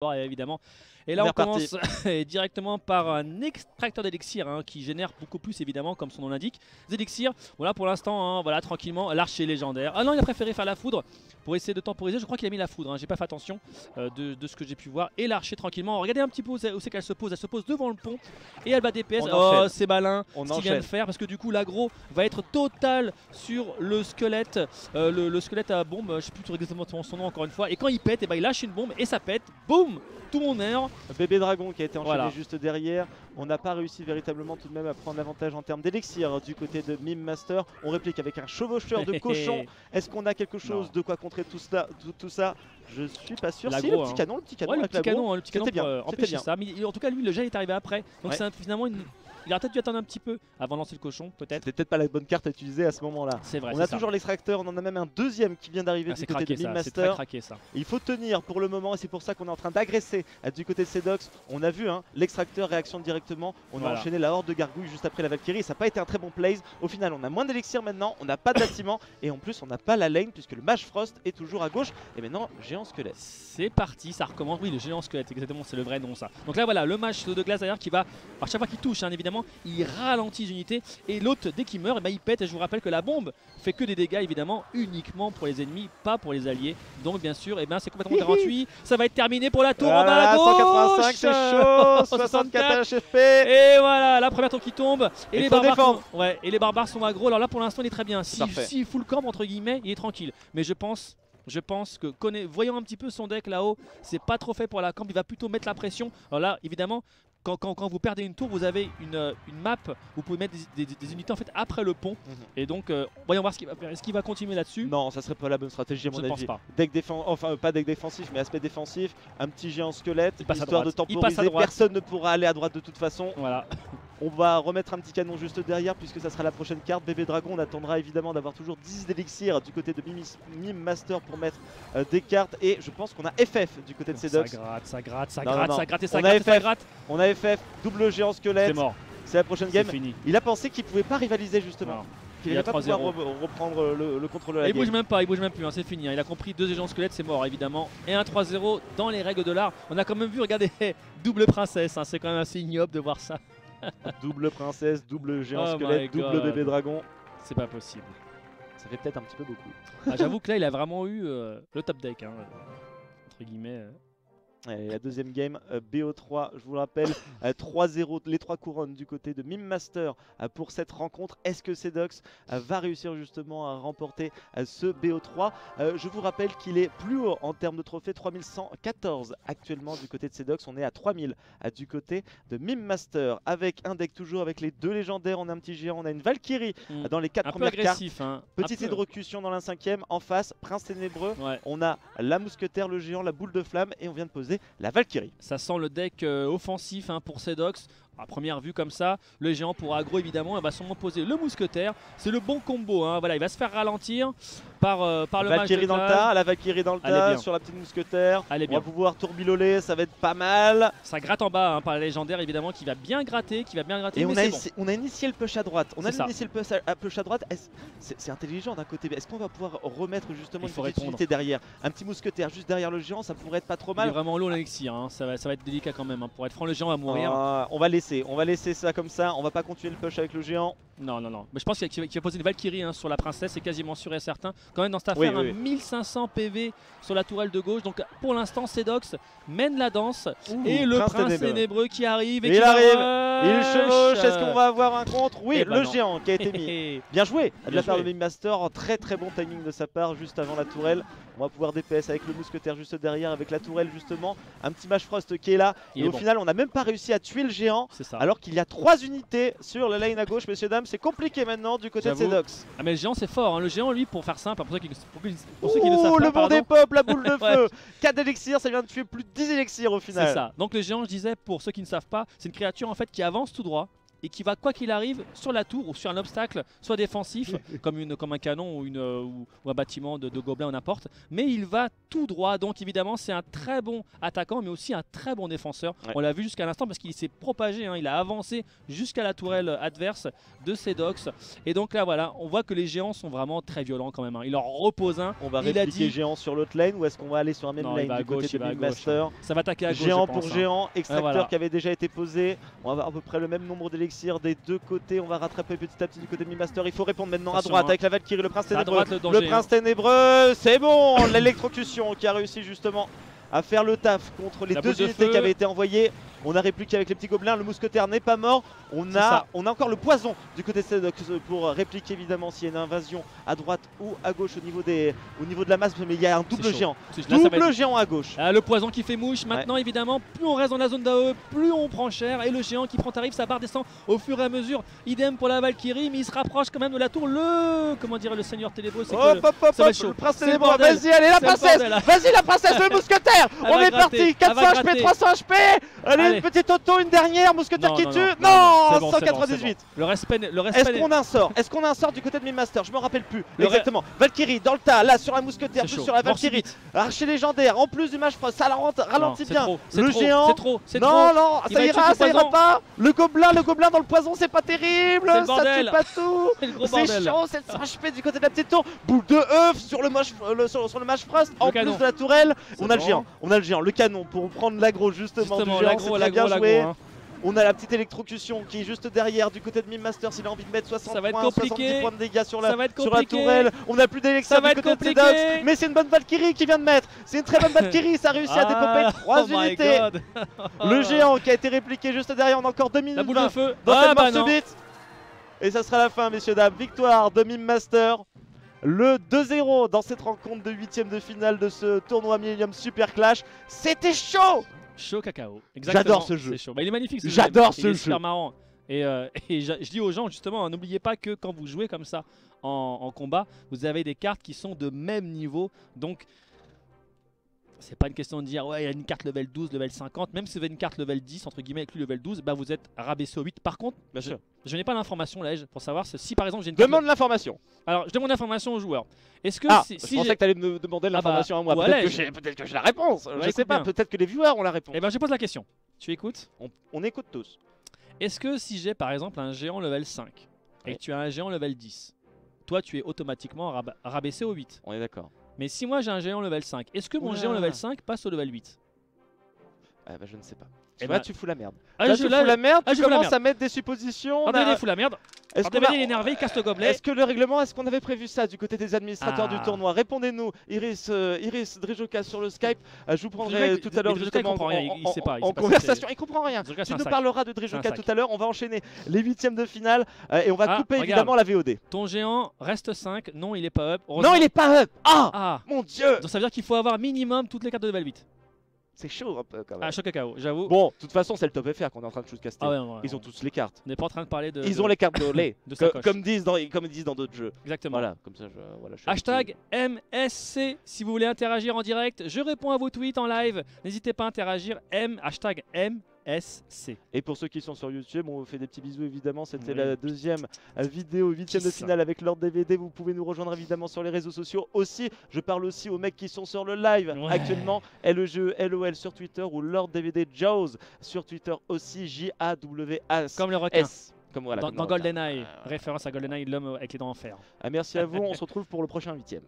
évidemment. Et là on commence directement par un extracteur d'élixir qui génère beaucoup plus évidemment comme son nom l'indique. Des élixirs, voilà pour l'instant, voilà tranquillement, l'archer légendaire. Ah non, il a préféré faire la foudre pour essayer de temporiser, je crois qu'il a mis la foudre, j'ai pas fait attention de ce que j'ai pu voir. Et l'archer tranquillement, regardez un petit peu où c'est qu'elle se pose, elle se pose devant le pont et elle va DPS. Oh c'est malin ce qu'il vient de faire parce que du coup l'aggro va être total sur le squelette, le squelette à bombe, je sais plus exactement son nom encore une fois. Et quand il pète, et ben il lâche une bombe et ça pète, boum, tout mon air. Bébé Dragon qui a été enchaîné juste derrière. On n'a pas réussi véritablement tout de même à prendre l'avantage en termes d'élixir du côté de Mime Master. On réplique avec un chevaucheur de cochon. Est-ce qu'on a quelque chose de quoi contrer tout ça? Je suis pas sûr. Si, le petit canon, le petit canon pour empêcher ça. Mais en tout cas, lui, le jet est arrivé après. Donc c'est finalement une... Il aurait peut-être dû attendre un petit peu avant de lancer le cochon, peut-être. C'était peut-être pas la bonne carte à utiliser à ce moment-là. C'est vrai. On a toujours l'extracteur, on en a même un deuxième qui vient d'arriver du côté de Mime Master. C'est très craqué, ça. Il faut tenir pour le moment et c'est pour ça qu'on est en train d'agresser du côté de Sedox. On a vu l'extracteur réaction directement. On a enchaîné la horde de gargouilles juste après la Valkyrie. Ça n'a pas été un très bon plays. Au final, on a moins d'élixir maintenant, on n'a pas de bâtiment et en plus, on n'a pas la lane puisque le Mage Frost est toujours à gauche. Et maintenant, géant squelette. C'est parti, ça recommence. Oui, le géant squelette, exactement, c'est le vrai nom ça. Donc là, voilà, le Mage de glace derrière qui va, à chaque fois qu'il touche, évidemment, il ralentit les unités et l'autre dès qu'il meurt il pète. Et je vous rappelle que la bombe fait que des dégâts évidemment uniquement pour les ennemis, pas pour les alliés. Donc bien sûr c'est complètement gratuit. Ça va être terminé pour la tour en bas à gauche. 185 c'est chaud. 64 HP. Et voilà la première tour qui tombe. Et les barbares sont aggro. Alors là pour l'instant il est très bien. Si full camp entre guillemets il est tranquille. Mais je pense que voyant un petit peu son deck là-haut, c'est pas trop fait pour la camp, il va plutôt mettre la pression. Alors là évidemment quand vous perdez une tour, vous avez une map, vous pouvez mettre des unités en fait après le pont. Et donc voyons voir ce qu'il va faire. Est-ce qu'il va continuer là-dessus? Non, ça serait pas la bonne stratégie à mon avis. Je pense pas. Deck enfin pas deck défensif mais aspect défensif, un petit géant squelette, histoire de temporiser. Il passe à droite. Personne ne pourra aller à droite de toute façon. Voilà. On va remettre un petit canon juste derrière puisque ça sera la prochaine carte. Bébé Dragon, on attendra évidemment d'avoir toujours 10 d'élixir du côté de Mime Master pour mettre des cartes. Et je pense qu'on a FF du côté de Sedox. Ça gratte. On a FF, double géant squelette. C'est mort. C'est la prochaine game. Fini. Il a pensé qu'il pouvait pas rivaliser justement. Il va pas pouvoir reprendre le contrôle de la game. Il bouge même pas, il bouge même plus, c'est fini. Il a compris 2 géants squelettes, c'est mort évidemment. Et un 3-0 dans les règles de l'art. On a quand même vu, regardez, double princesse, c'est quand même assez ignoble de voir ça. Double princesse, double géant squelette, double bébé dragon. C'est pas possible. Ça fait peut-être un petit peu beaucoup. J'avoue que là il a vraiment eu le top deck, entre guillemets. Et la deuxième game, BO3, je vous le rappelle, 3-0, les 3 couronnes du côté de Mime Master pour cette rencontre. Est-ce que Sedox va réussir justement à remporter ce BO3? Je vous rappelle qu'il est plus haut en termes de trophées, 3114 actuellement du côté de Sedox. On est à 3000 du côté de Mime Master avec un deck toujours avec les 2 légendaires. On a un petit géant, on a une Valkyrie dans les 4 premières cartes. Petite hydrocution dans la 5ème. En face, Prince Ténébreux. On a la mousquetaire, le géant, la boule de flamme et on vient de poser la Valkyrie. Ça sent le deck offensif pour Sedox. À première vue comme ça, le géant pour aggro évidemment, il va sûrement poser le mousquetaire. C'est le bon combo, voilà, il va se faire ralentir par le Valkyrie dans le tas, la Valkyrie dans le tas sur la petite mousquetaire. On va pouvoir tourbiloler, ça va être pas mal. Ça gratte en bas par la légendaire évidemment qui va bien gratter, Et on a initié le push à droite. On a initié le push à droite. C'est intelligent d'un côté. Est-ce qu'on va pouvoir remettre justement une petite unité derrière? Un petit mousquetaire juste derrière le géant, ça pourrait être pas trop mal. Il est vraiment lourd l'élixir, ça va être délicat quand même. Pour être franc, le géant va mourir. On va laisser ça comme ça, on va pas continuer le push avec le géant. Non. Mais je pense qu'il va poser une Valkyrie sur la princesse, c'est quasiment sûr et certain. Quand même dans cette affaire, 1500 PV sur la tourelle de gauche. Donc pour l'instant, Sedox mène la danse. Et le prince ténébreux qui arrive. Il chevauche. Est-ce qu'on va avoir un contre? Oui, le géant qui a été mis. Bien joué de la part de Mime Master. Très bon timing de sa part juste avant la tourelle. On va pouvoir DPS avec le mousquetaire juste derrière, avec la tourelle justement. Un petit Mage Frost qui est là. Et au final, on n'a même pas réussi à tuer le géant. Alors qu'il y a 3 unités sur la lane à gauche, messieurs dames. C'est compliqué maintenant du côté de Sedox. Ah mais le géant c'est fort, le géant lui pour faire simple, pour ceux qui ne savent pas. Le bon des pop, la boule de feu. 4 élixirs, ça vient de tuer plus de 10 élixirs au final. C'est ça. Donc le géant, je disais, pour ceux qui ne savent pas, c'est une créature en fait qui avance tout droit. et qui va quoi qu'il arrive sur la tour ou sur un obstacle, soit défensif comme un canon ou un bâtiment de gobelins ou n'importe, mais il va tout droit. Donc évidemment c'est un très bon attaquant mais aussi un très bon défenseur. Ouais. On l'a vu jusqu'à l'instant parce qu'il s'est propagé, hein, il a avancé jusqu'à la tourelle adverse de Sedox. Et donc là voilà, on voit que les géants sont vraiment très violents quand même, hein. Il leur repose un. On va il a répliquer dit... géant sur l'autre lane ou est-ce qu'on va aller sur un même Non, il va lane à du côté gauche, il de va à Big gauche. Master? Ça va attaquer à gauche. Géant je pense, pour hein. géant, extracteur voilà. qui avait déjà été posé. On va avoir à peu près le même nombre d'élixirs des deux côtés. On va rattraper petit à petit du côté de Mimaster. Il faut répondre maintenant à droite avec la Valkyrie, le prince ténébreux. Le prince ténébreux, c'est bon. L'électrocution qui a réussi justement à faire le taf contre les deux unités qui avaient été envoyées. On a répliqué avec les petits gobelins, le mousquetaire n'est pas mort. On a encore le poison du côté de Sedox pour répliquer évidemment s'il y a une invasion à droite ou à gauche au niveau de la masse. Mais il y a un double géant. Double géant à gauche. Le poison qui fait mouche. Maintenant évidemment, plus on reste dans la zone d'AOE, plus on prend cher. Et le géant qui prend tarif, sa barre descend au fur et à mesure. Idem pour la Valkyrie, mais il se rapproche quand même de la tour. Le seigneur ténébreux, c'est le prince ténébreux. Vas-y, allez la princesse. Vas-y la princesse, le mousquetaire. On est parti. 400 HP, 300 HP. Allez, une petite auto, une dernière, mousquetaire qui tue. Non, 198. Le respect. Est-ce qu'on a un sort? Est-ce qu'on a un sort du côté de Mimaster? Je me rappelle plus. Exactement. Valkyrie dans le tas, là sur un mousquetaire, plus sur la Valkyrie. Archer légendaire, en plus du match, ça ralentit bien. Le géant. Non, ça ira pas. Le gobelin dans le poison, c'est pas terrible. Ça tue pas tout. C'est chaud, 700 HP du côté de la petite tour. Boule de œuf sur le match Frost. En plus de la tourelle, on a le géant. Le canon pour prendre l'aggro justement du géant. C'est très bien joué. On a la petite électrocution qui est juste derrière du côté de Mimaster. S'il a envie de mettre 60 points, 70 points de dégâts sur la tourelle. On n'a plus d'élixir du côté de Sedox. Mais c'est une bonne Valkyrie qui vient de mettre. C'est une très bonne Valkyrie. Ça a réussi à dépoper 3 unités. Le géant qui a été répliqué juste derrière. On a encore 2 minutes. La boule de feu. Dans cette mort subite. Et ça sera la fin, messieurs, dames. Victoire de Mimaster. Le 2-0 dans cette rencontre de 8ème de finale de ce tournoi Millennium Super Clash. C'était chaud! Chaud cacao. J'adore ce jeu. Bah, il est magnifique. J'adore ce jeu. Il est super marrant. Et je dis aux gens justement, hein, n'oubliez pas que quand vous jouez comme ça en combat, vous avez des cartes qui sont de même niveau. Donc c'est pas une question de dire ouais il y a une carte level 12, level 50. Même si vous avez une carte level 10 entre guillemets avec lui level 12, bah vous êtes rabaissé au 8. Par contre, je n'ai pas l'information là pour savoir si par exemple j'ai une carte. Demande l'information. Alors je demande l'information aux joueurs. Est-ce que je pensais que tu allais me demander l'information à moi. Peut-être que j'ai la réponse. Je sais pas. Peut-être que les viewers ont la réponse. Eh ben je pose la question. Tu écoutes? On écoute tous. Est-ce que si j'ai par exemple un géant level 5 et que tu as un géant level 10, toi tu es automatiquement rabaissé au 8? On est d'accord. Mais si moi j'ai un géant level 5, est-ce que mon géant level 5 passe au level 8? Je ne sais pas. Là tu fous la merde. Tu commences à mettre des suppositions. André fout la merde. André il est énervé, il casse le gobelet. Est-ce que le règlement, est-ce qu'on avait prévu ça du côté des administrateurs du tournoi? Répondez-nous, Iris Drijoka sur le Skype. Je vous prendrai tout à l'heure justement en conversation. Il comprend rien. Tu nous parleras de Drijoka tout à l'heure. On va enchaîner les 8ème de finale et on va couper évidemment la VOD. Ton géant reste 5. Non, il est pas up. Non, il est pas up. Ah mon dieu. Donc ça veut dire qu'il faut avoir minimum toutes les cartes de level 8. C'est chaud un peu quand même. Chaud cacao, j'avoue. Bon, de toute façon, c'est le top FR qu'on est en train de shootcaster. Ils ont tous les cartes. On n'est pas en train de parler de. Ils ont les cartes de lait. Comme ils disent dans d'autres jeux. Exactement. Voilà, comme ça, Hashtag MSC si vous voulez interagir en direct. Je réponds à vos tweets en live. N'hésitez pas à interagir. Hashtag MSC. Et pour ceux qui sont sur YouTube, on vous fait des petits bisous évidemment. C'était la deuxième vidéo 8ème de finale avec Lord DVD. Vous pouvez nous rejoindre évidemment sur les réseaux sociaux aussi. Je parle aussi aux mecs qui sont sur le live actuellement. LOL sur Twitter ou Lord DVD Jaws sur Twitter aussi. JAWAS. Comme le requin. Comme, voilà, dans GoldenEye. Référence à GoldenEye, l'homme avec les dents en fer. Merci à vous. On se retrouve pour le prochain 8ème.